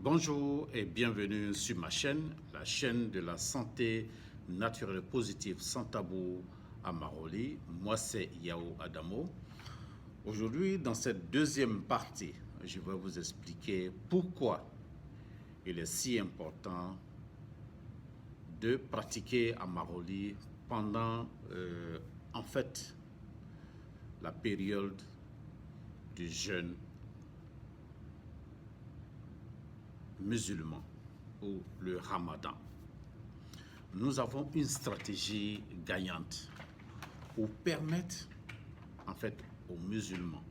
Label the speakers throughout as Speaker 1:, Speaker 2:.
Speaker 1: Bonjour et bienvenue sur ma chaîne, la chaîne de la santé naturelle positive sans tabou à Maroli. Moi, c'est Yao Adamo. Aujourd'hui, dans cette deuxième partie, je vais vous expliquer pourquoi il est si important de pratiquer à Maroli pendant, la période du jeûne musulman ou le Ramadan. Nous avons une stratégie gagnante pour permettre aux musulmans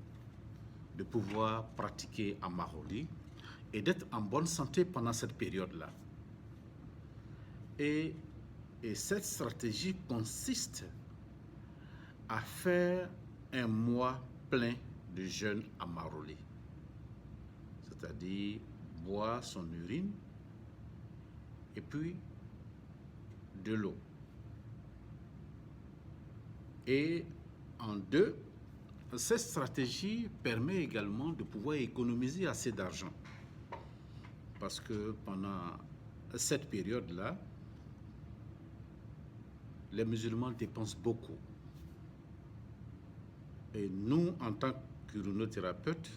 Speaker 1: de pouvoir pratiquer à Maroli et d'être en bonne santé pendant cette période-là. Et cette stratégie consiste à faire un mois plein de jeûne à Maroli, c'est-à-dire boire son urine et puis de l'eau. Et en deux, cette stratégie permet également de pouvoir économiser assez d'argent. Parce que pendant cette période-là, les musulmans dépensent beaucoup. Et nous, en tant qu'urinothérapeute,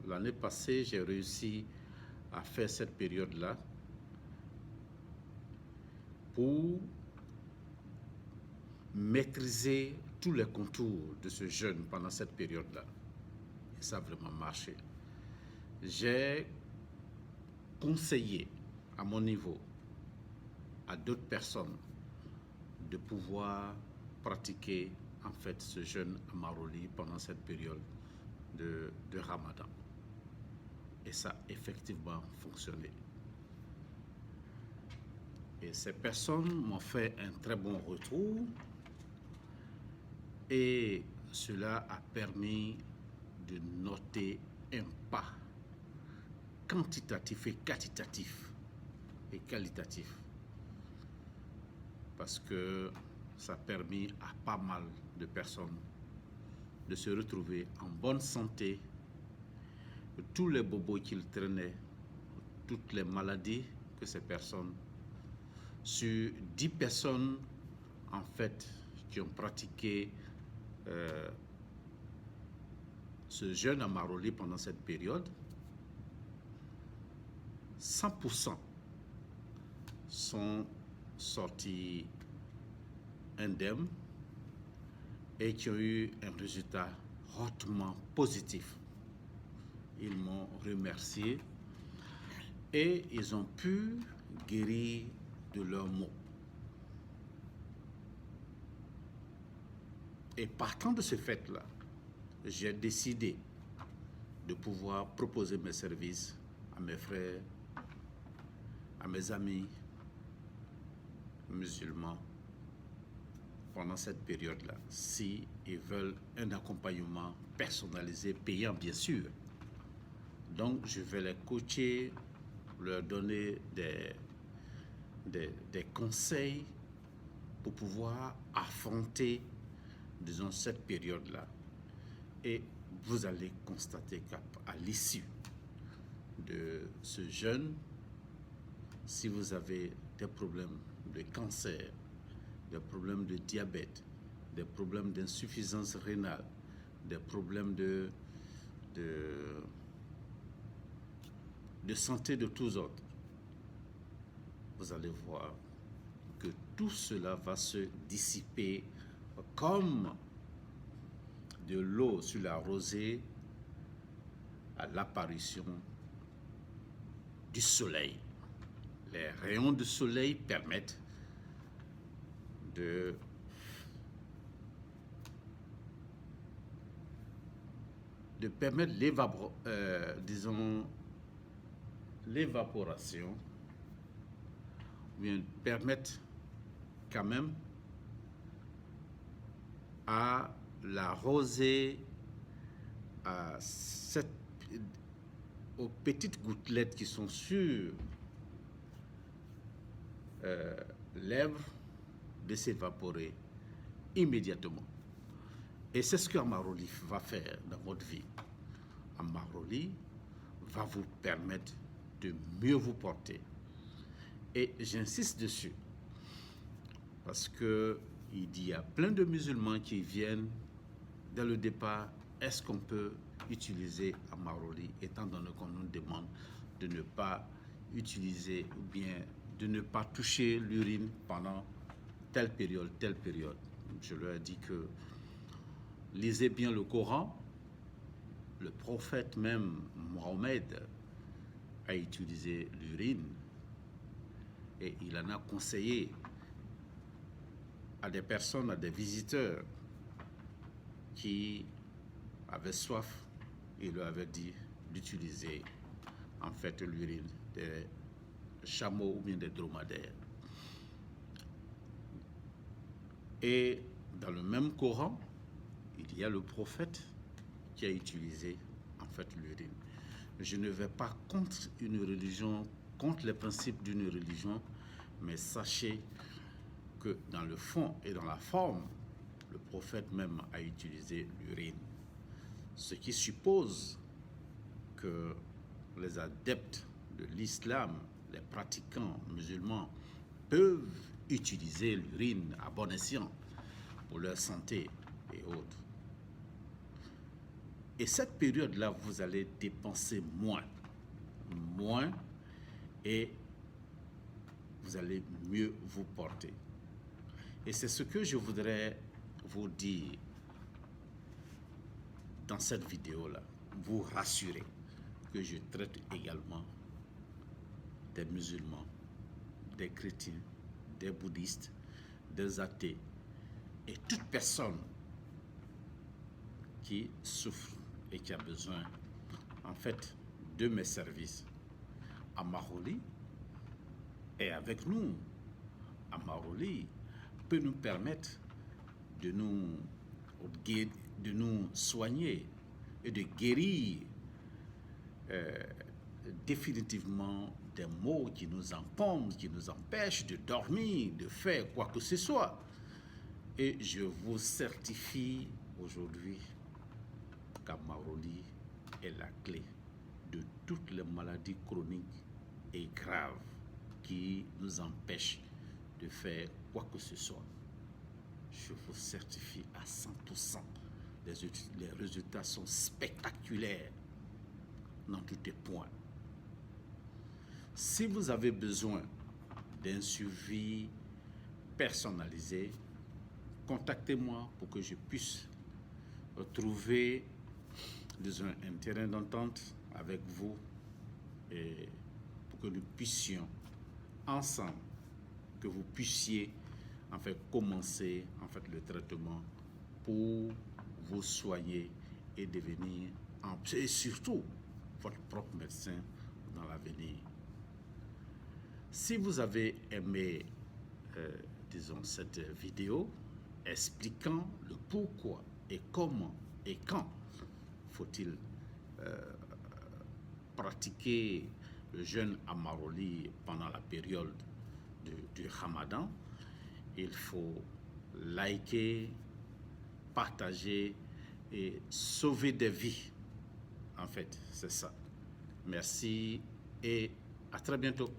Speaker 1: l'année passée, j'ai réussi à faire cette période-là pour maîtriser tous les contours de ce jeûne pendant cette période-là. Et ça a vraiment marché. J'ai conseillé à mon niveau à d'autres personnes de pouvoir pratiquer ce jeûne à Maroli pendant cette période de Ramadan. Et ça a effectivement fonctionné. Et ces personnes m'ont fait un très bon retour et cela a permis de noter un pas quantitatif et qualitatif. Parce que ça a permis à pas mal de personnes de se retrouver en bonne santé. Tous les bobos qu'ils traînaient, toutes les maladies que ces personnes, sur 10 personnes qui ont pratiqué ce jeûne à Maroli pendant cette période, 100% sont sortis indemnes et qui ont eu un résultat hautement positif. Ils m'ont remercié et ils ont pu guérir de leurs maux. Et partant de ce fait-là, j'ai décidé de pouvoir proposer mes services à mes frères, à mes amis musulmans pendant cette période-là, si ils veulent un accompagnement personnalisé, payant bien sûr. Donc, je vais les coacher, leur donner des conseils pour pouvoir affronter, disons, cette période-là. Et vous allez constater qu'à l'issue de ce jeûne, si vous avez des problèmes de cancer, des problèmes de diabète, des problèmes d'insuffisance rénale, des problèmes de santé de tous autres, vous allez voir que tout cela va se dissiper comme de l'eau sur la rosée à l'apparition du soleil. Les rayons du soleil permettent de permettre l'évaporation, bien permettre quand même à la rosée, aux petites gouttelettes qui sont sur lèvres, de s'évaporer immédiatement. Et c'est ce qu'Amaroli va faire dans votre vie. Amaroli va vous permettre de mieux vous porter. Et j'insiste dessus parce que il y a plein de musulmans qui viennent dès le départ. Est-ce qu'on peut utiliser Amaroli, étant donné qu'on nous demande de ne pas utiliser ou bien de ne pas toucher l'urine pendant telle période. Je leur ai dit que lisez bien le Coran. Le prophète même, Mohammed, a utilisé l'urine et il en a conseillé à des personnes, à des visiteurs qui avaient soif. Il leur avait dit d'utiliser en fait l'urine des chameaux ou bien des dromadaires. Et dans le même Coran, il y a le prophète qui a utilisé en fait l'urine. Je ne vais pas contre une religion, contre les principes d'une religion, mais sachez que dans le fond et dans la forme, le prophète même a utilisé l'urine. Ce qui suppose que les adeptes de l'islam, les pratiquants musulmans, peuvent utiliser l'urine à bon escient pour leur santé et autres. Et cette période-là, vous allez dépenser moins et vous allez mieux vous porter. Et c'est ce que je voudrais vous dire dans cette vidéo-là, vous rassurer que je traite également des musulmans, des chrétiens, des bouddhistes, des athées et toute personne qui souffre et qui a besoin en fait de mes services. Amaroli est avec nous. Amaroli peut nous permettre de nous soigner et de guérir définitivement des maux qui nous encombrent, qui nous empêchent de dormir, de faire quoi que ce soit. Et je vous certifie aujourd'hui qu'Amaroli est la clé de toutes les maladies chroniques et graves qui nous empêchent de faire quoi que ce soit. Je vous certifie à 100%. Les résultats sont spectaculaires dans tous les points. Si vous avez besoin d'un suivi personnalisé, contactez-moi pour que je puisse trouver un terrain d'entente avec vous et pour que nous puissions ensemble, que vous puissiez en fait commencer en fait le traitement pour vous soigner et devenir et surtout votre propre médecin dans l'avenir. Si vous avez aimé cette vidéo expliquant le pourquoi et comment et quand faut-il pratiquer le jeûne Amaroli pendant la période du Ramadan, il faut liker, partager et sauver des vies. En fait, c'est ça. Merci et à très bientôt.